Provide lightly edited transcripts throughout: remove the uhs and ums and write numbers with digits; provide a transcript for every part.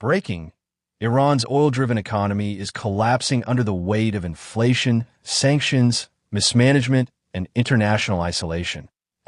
Breaking. Iran's oil-driven economy is collapsing under the weight of inflation, sanctions, mismanagement, and international isolation. ***.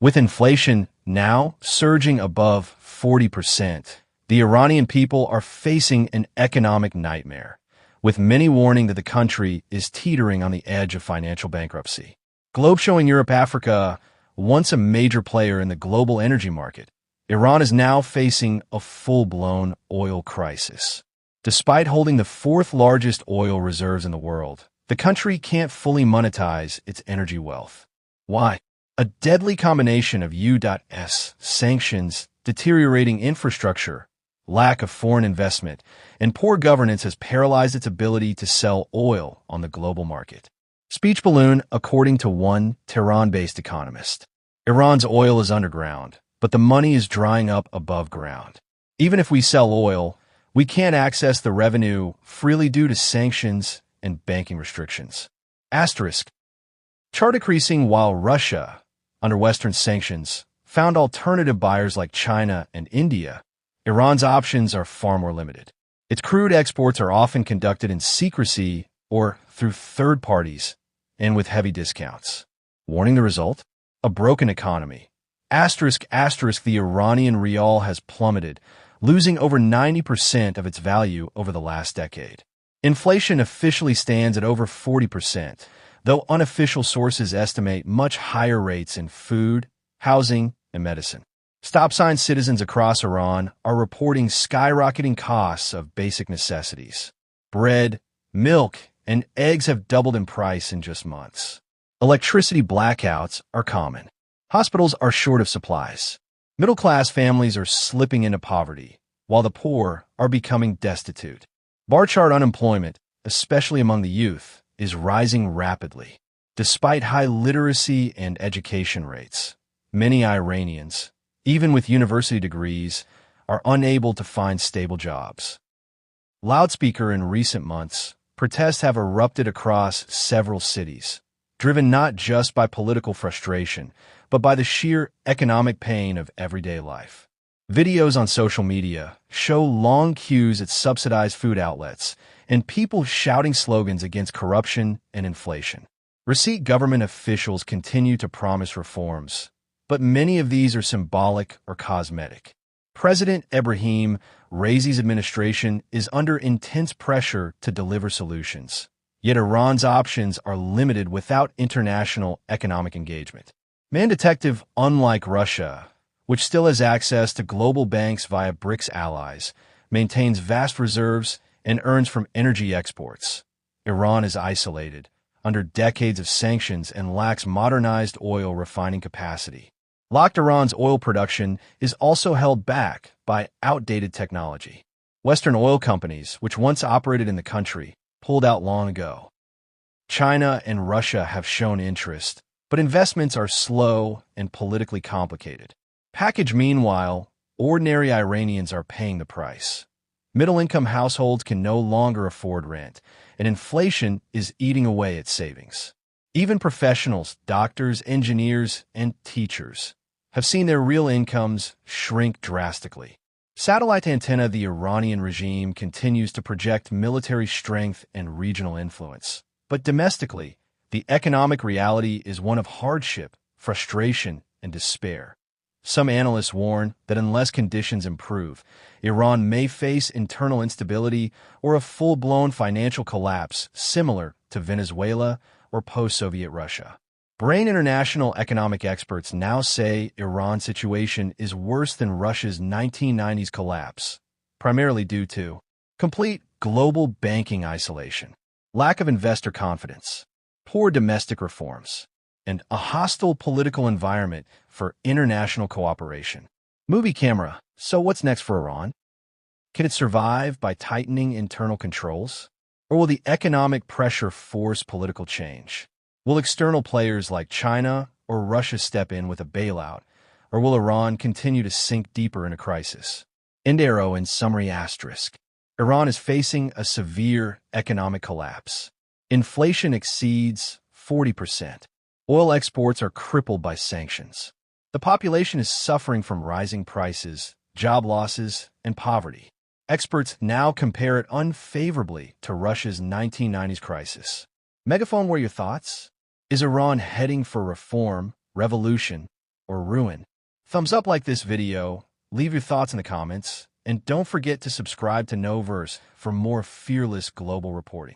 With inflation now surging above 40%, the Iranian people are facing an economic nightmare, with many warning that the country is teetering on the edge of financial bankruptcy. Globe showing Europe-Africa, once a major player in the global energy market, Iran is now facing a full-blown oil crisis. Despite holding the fourth-largest oil reserves in the world, the country can't fully monetize its energy wealth. Why? A deadly combination of U.S. sanctions, deteriorating infrastructure, lack of foreign investment, and poor governance has paralyzed its ability to sell oil on the global market. Speech balloon, according to one Tehran-based economist. Iran's oil is underground, but the money is drying up above ground. Even if we sell oil, we can't access the revenue freely due to sanctions and banking restrictions. Chart decreasing while Russia, under Western sanctions, found alternative buyers like China and India. Iran's options are far more limited. Its crude exports are often conducted in secrecy or through third parties and with heavy discounts. Warning the result? A broken economy. The Iranian rial has plummeted, losing over 90% of its value over the last decade. Inflation officially stands at over 40%, though unofficial sources estimate much higher rates in food, housing, and medicine. Stop-sign citizens across Iran are reporting skyrocketing costs of basic necessities. Bread, milk, and eggs have doubled in price in just months. Electricity blackouts are common. Hospitals are short of supplies. Middle-class families are slipping into poverty, while the poor are becoming destitute. Bar chart unemployment, especially among the youth, is rising rapidly. Despite high literacy and education rates, many Iranians, even with university degrees, are unable to find stable jobs. Loudspeaker in recent months, protests have erupted across several cities, driven not just by political frustration, but by the sheer economic pain of everyday life. Videos on social media show long queues at subsidized food outlets and people shouting slogans against corruption and inflation. Receipt government officials continue to promise reforms, but many of these are symbolic or cosmetic. President Ebrahim Raisi's administration is under intense pressure to deliver solutions, yet Iran's options are limited without international economic engagement. Man Detective, unlike Russia, which still has access to global banks via BRICS allies, maintains vast reserves and earns from energy exports. Iran is isolated, under decades of sanctions, and lacks modernized oil refining capacity. Locked Iran's oil production is also held back by outdated technology. Western oil companies, which once operated in the country, pulled out long ago. China and Russia have shown interest, but investments are slow and politically complicated. Meanwhile, ordinary Iranians are paying the price. Middle-income households can no longer afford rent, and inflation is eating away at savings. Even professionals, doctors, engineers, and teachers have seen their real incomes shrink drastically. Satellite antenna. The Iranian regime continues to project military strength and regional influence, but domestically, the economic reality is one of hardship, frustration, and despair. Some analysts warn that unless conditions improve, Iran may face internal instability or a full-blown financial collapse similar to Venezuela or post-Soviet Russia. Brain International economic experts now say Iran's situation is worse than Russia's 1990s collapse, primarily due to complete global banking isolation, lack of investor confidence, poor domestic reforms, and a hostile political environment for international cooperation. Movie camera. So what's next for Iran? Can it survive by tightening internal controls? Or will the economic pressure force political change? Will external players like China or Russia step in with a bailout? Or will Iran continue to sink deeper in a crisis? End arrow in summary asterisk. Iran is facing a severe economic collapse. Inflation exceeds 40%. Oil exports are crippled by sanctions. The population is suffering from rising prices job losses, and poverty. Experts now compare it unfavorably to Russia's 1990s crisis. Megaphone, what are your thoughts? Is Iran heading for reform, revolution, or ruin? Thumbs up like this video, leave your thoughts in the comments, and don't forget to subscribe to Noverse for more fearless global reporting.